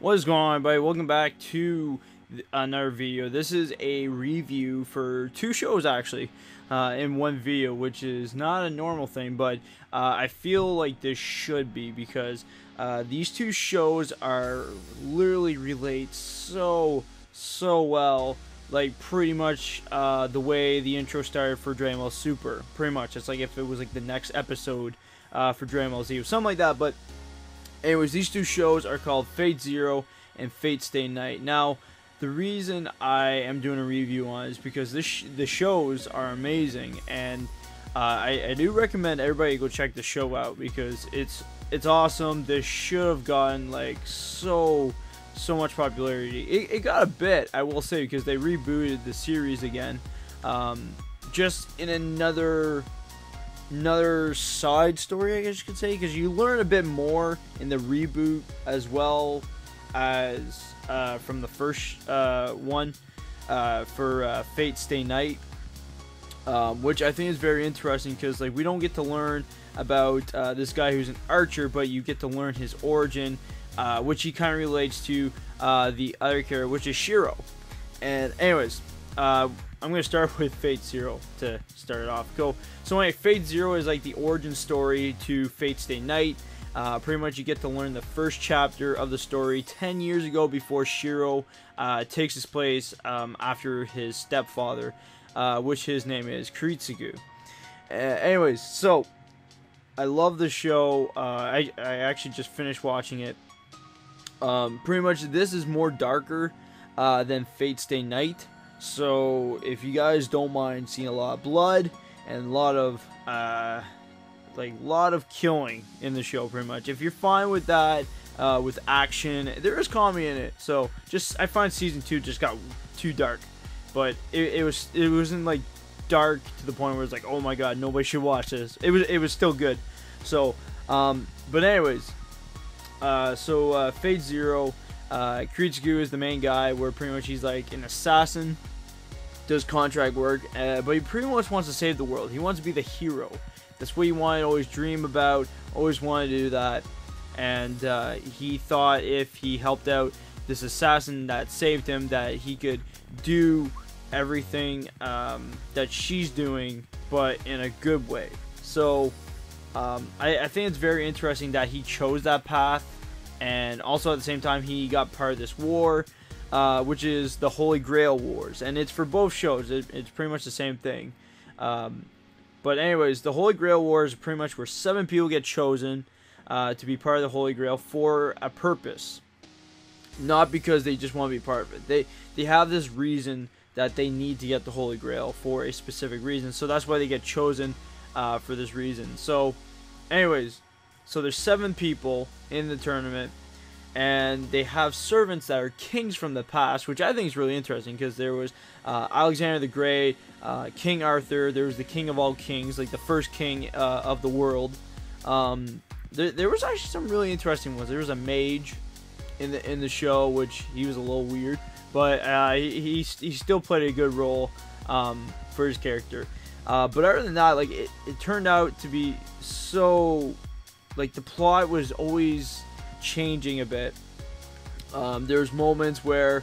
What is going on, everybody? Welcome back to another video. This is a review for two shows actually in one video, which is not a normal thing, but I feel like this should be because these two shows are literally relate so well, like pretty much the way the intro started for Dragon Ball Super. Pretty much, it's like if it was like the next episode for Dragon Ball Z or something like that. But anyways, these two shows are called Fate Zero and Fate Stay Night. Now, the reason I am doing a review on it is because the shows are amazing, and I do recommend everybody go check the show out because it's awesome. This should have gotten like so much popularity. It got a bit, I will say, because they rebooted the series again, just in another side story, I guess you could say, because you learn a bit more in the reboot as well as from the first one for Fate Stay Night, which I think is very interesting because like we don't get to learn about this guy who's an archer, but you get to learn his origin, which he kind of relates to the other character, which is Shiro. And anyways, I'm going to start with Fate Zero to start it off. So anyway, Fate Zero is like the origin story to Fate Stay Night. Pretty much you get to learn the first chapter of the story 10 years ago before Shiro takes his place after his stepfather, which his name is Kiritsugu. Anyways, so I love the show. I actually just finished watching it. Pretty much this is more darker than Fate Stay Night. So if you guys don't mind seeing a lot of blood and a lot of killing in the show, pretty much, if you're fine with that, with action, there is comedy in it. So I find season 2 just got too dark, but it wasn't like dark to the point where it's like, oh my god, nobody should watch this. It was still good. So but anyways, Fate Zero, Kiritsugu is the main guy, where pretty much he's like an assassin, does contract work, but he pretty much wants to save the world. He wants to be the hero. That's what he wanted, always dream about, always wanted to do that. And he thought if he helped out this assassin that saved him, that he could do everything that she's doing, but in a good way. So I think it's very interesting that he chose that path, and also at the same time he got part of this war, which is the Holy Grail Wars, and it's for both shows. It's pretty much the same thing. But anyways, the Holy Grail Wars is pretty much where 7 people get chosen to be part of the Holy Grail for a purpose, not because they just want to be part of it. They have this reason that they need to get the Holy Grail for a specific reason, so that's why they get chosen for this reason. So anyways, so there's 7 people in the tournament, and they have servants that are kings from the past, which I think is really interesting because there was Alexander the Great, King Arthur, there was the king of all kings, like the first king of the world. There was actually some really interesting ones. There was a mage in the show, which he was a little weird, but he still played a good role for his character. But other than that, like it turned out to be so, like, the plot was always changing a bit. There's moments where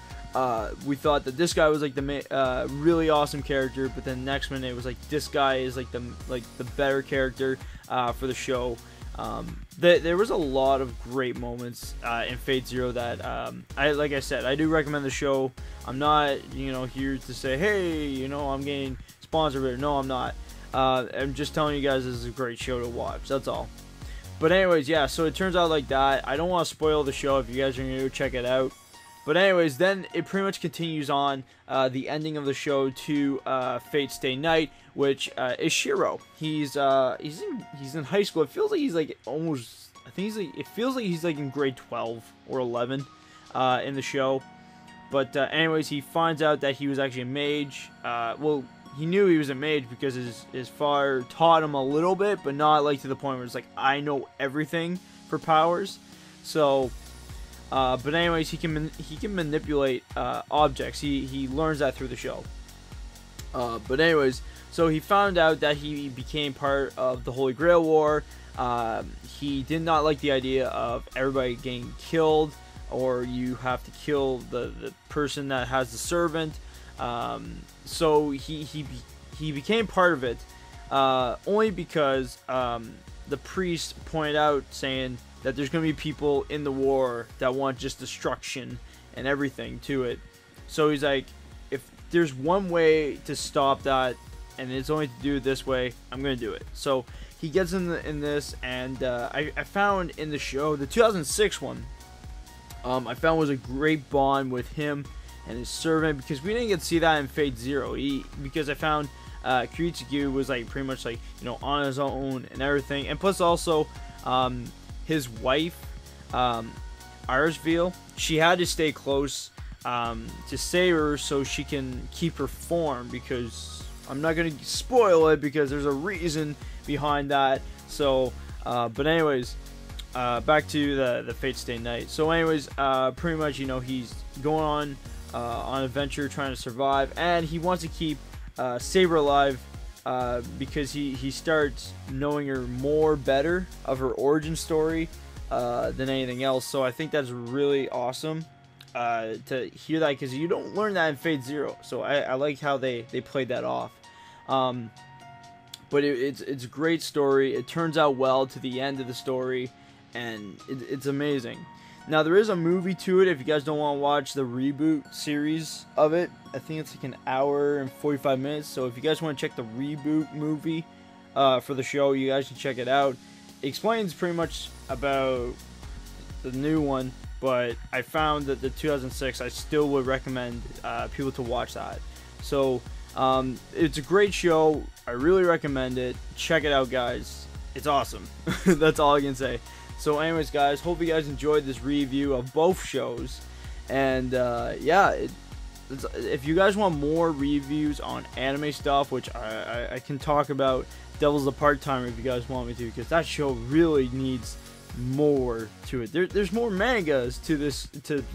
we thought that this guy was like the really awesome character, but then the next minute it was like this guy is like the better character for the show. There was a lot of great moments in Fate Zero that like I said, I do recommend the show. I'm not here to say, hey, I'm getting sponsored. No, I'm not. I'm just telling you guys this is a great show to watch. That's all. But anyways, yeah, so it turns out like that. I don't want to spoil the show if you guys are going to go check it out. But anyways, then it pretty much continues on the ending of the show to Fate Stay Night, which is Shiro. He's in high school. It feels like he's like almost, I think it feels like he's like in grade 12 or 11 in the show. But anyways, he finds out that he was actually a mage. Well, he knew he was a mage because his father taught him a little bit, but not like to the point where it's like, I know everything for powers. So, but anyways, he can manipulate objects. He learns that through the show. But anyways, so he found out that he became part of the Holy Grail War. He did not like the idea of everybody getting killed or you have to kill the person that has the servant. So he became part of it, only because the priest pointed out, saying that there's going to be people in the war that want just destruction and everything to it. So he's like, if there's one way to stop that, and it's only to do it this way, I'm going to do it. So he gets in this, and I found in the show, the 2006 one, I found was a great bond with him and his servant, because we didn't get to see that in Fate Zero. Because I found Kiritsugu was like pretty much like, you know, on his own and everything, and plus also his wife, Arsville, she had to stay close to save her so she can keep her form, because I'm not gonna spoil it because there's a reason behind that. So but anyways, back to the Fate Stay Night. So anyways, pretty much, you know, he's going on an adventure trying to survive, and he wants to keep Saber alive, because he starts knowing her more better of her origin story than anything else. So I think that's really awesome to hear that, because you don't learn that in Fate Zero. So I like how they played that off. But it's a great story. It turns out well to the end of the story, and it's amazing. Now, there is a movie to it if you guys don't want to watch the reboot series of it. I think it's like an hour and 45 minutes. So if you guys want to check the reboot movie for the show, you guys can check it out. It explains pretty much about the new one, but I found that the 2006, I still would recommend people to watch that. So it's a great show. I really recommend it. Check it out, guys. It's awesome. That's all I can say. So anyways, guys, hope you guys enjoyed this review of both shows. And yeah, if you guys want more reviews on anime stuff, which I can talk about Devil's a Part-Timer if you guys want me to, because that show really needs more to it. There's more mangas to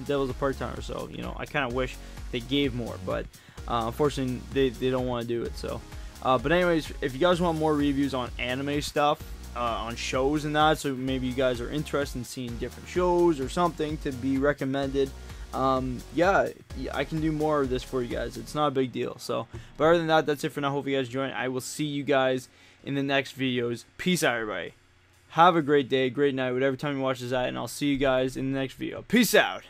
Devil's a Part-Timer, so, you know, I kind of wish they gave more, but unfortunately they don't want to do it. So but anyways, if you guys want more reviews on anime stuff, on shows and that, so maybe you guys are interested in seeing different shows or something to be recommended, yeah, I can do more of this for you guys. It's not a big deal. So, but other than that, that's it for now. Hope you guys enjoyed. I will see you guys in the next videos. Peace out, everybody. Have a great day, great night, whatever time you watch this at, and I'll see you guys in the next video. Peace out.